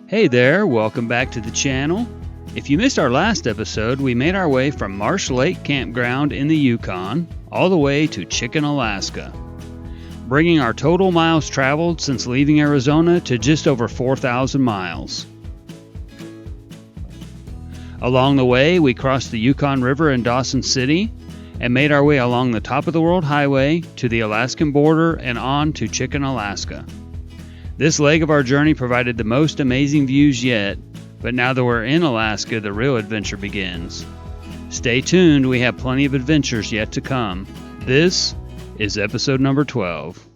Hey there, welcome back to the channel. If you missed our last episode, we made our way from Marsh Lake Campground in the Yukon all the way to Chicken, Alaska, bringing our total miles traveled since leaving Arizona to just over 4,000 miles. Along the way, we crossed the Yukon River in Dawson City and made our way along the top of the World Highway to the Alaskan border and on to Chicken, Alaska. This leg of our journey provided the most amazing views yet, but now that we're in Alaska, the real adventure begins. Stay tuned, we have plenty of adventures yet to come. This is episode number 12.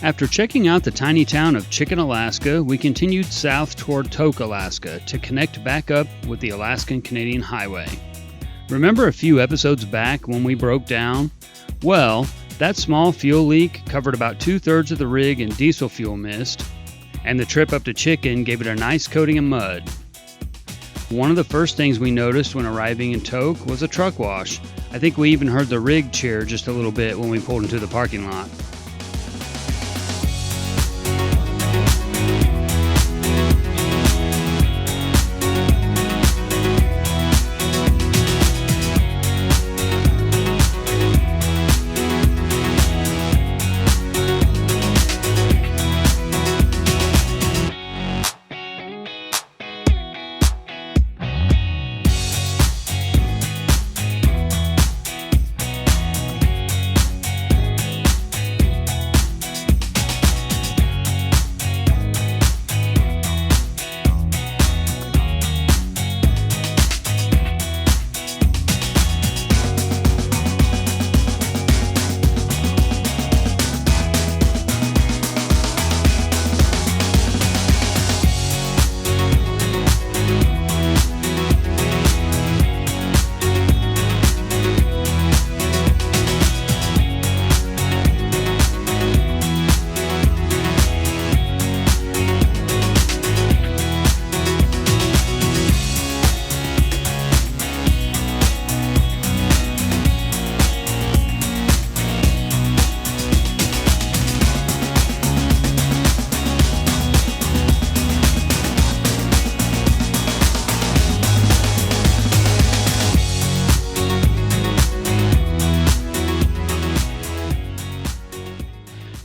After checking out the tiny town of Chicken, Alaska, we continued south toward Tok, Alaska to connect back up with the Alaskan-Canadian Highway. Remember a few episodes back when we broke down? Well, that small fuel leak covered about 2/3 of the rig in diesel fuel mist, and the trip up to Chicken gave it a nice coating of mud. One of the first things we noticed when arriving in Tok was a truck wash. I think we even heard the rig cheer just a little bit when we pulled into the parking lot.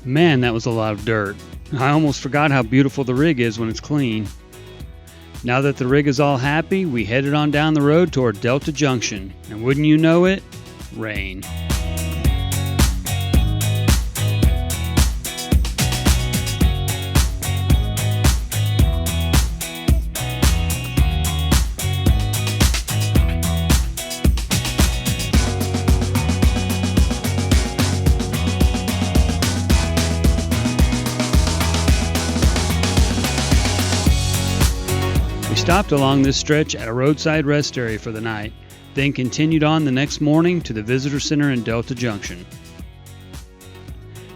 Man, that was a lot of dirt. I almost forgot how beautiful the rig is when it's clean. Now that the rig is all happy, we headed on down the road toward Delta Junction, and wouldn't you know it, rain. Stopped along this stretch at a roadside rest area for the night, then continued on the next morning to the visitor center in Delta Junction.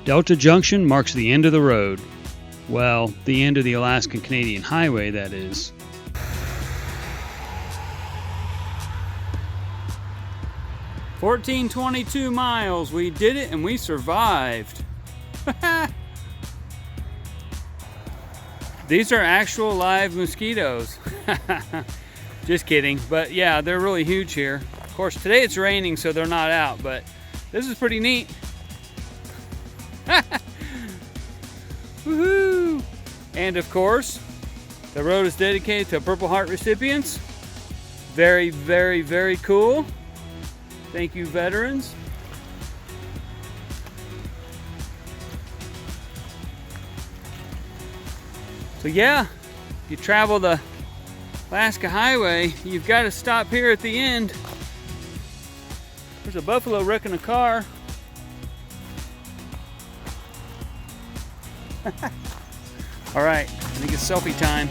Delta Junction marks the end of the road. Well, the end of the Alaskan-Canadian Highway, that is. "1422 miles, we did it and we survived." These are actual live mosquitoes. Just kidding, but yeah, they're really huge here. Of course, today it's raining, so they're not out, but this is pretty neat. Woohoo! And of course, the road is dedicated to Purple Heart recipients. Very, very, very cool. Thank you, veterans. So yeah, if you travel the Alaska Highway, you've got to stop here at the end. There's a buffalo wrecking a car. All right, I think it's selfie time.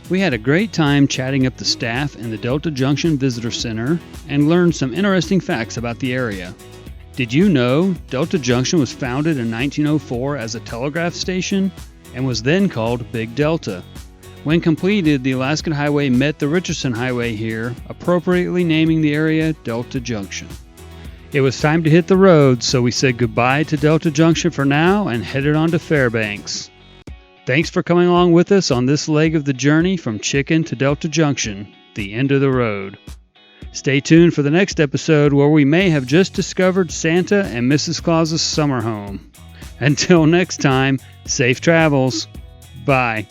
We had a great time chatting up the staff in the Delta Junction Visitor Center and learned some interesting facts about the area. Did you know Delta Junction was founded in 1904 as a telegraph station and was then called Big Delta? When completed, the Alaskan Highway met the Richardson Highway here, appropriately naming the area Delta Junction. It was time to hit the road, so we said goodbye to Delta Junction for now and headed on to Fairbanks. Thanks for coming along with us on this leg of the journey from Chicken to Delta Junction, the end of the road. Stay tuned for the next episode where we may have just discovered Santa and Mrs. Claus's summer home. Until next time, safe travels. Bye.